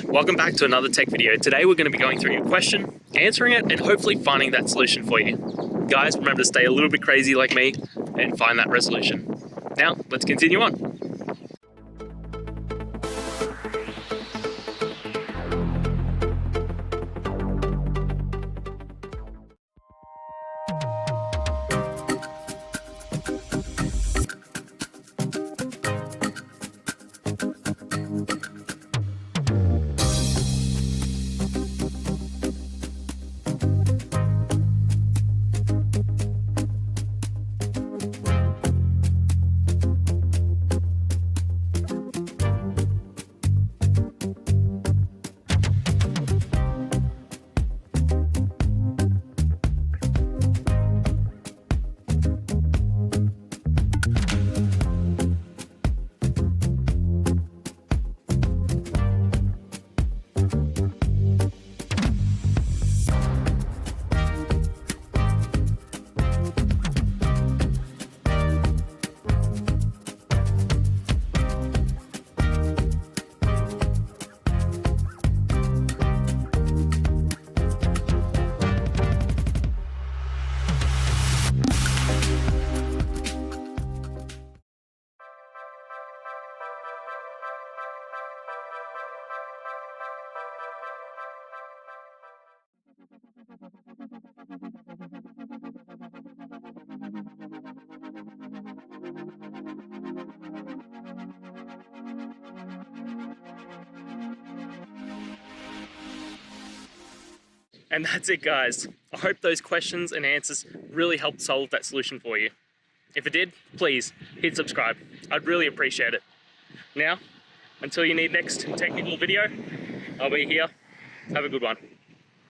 Welcome back to another tech video. Today we're going to be going through your question, answering it, and hopefully finding that solution for you. Guys, remember to stay a little bit crazy like me and find that resolution. Now, let's continue on. And that's it, guys. I hope those questions and answers really helped solve that solution for you. If it did, please hit subscribe. I'd really appreciate it. Now, until you need next technical video, I'll be here. Have a good one.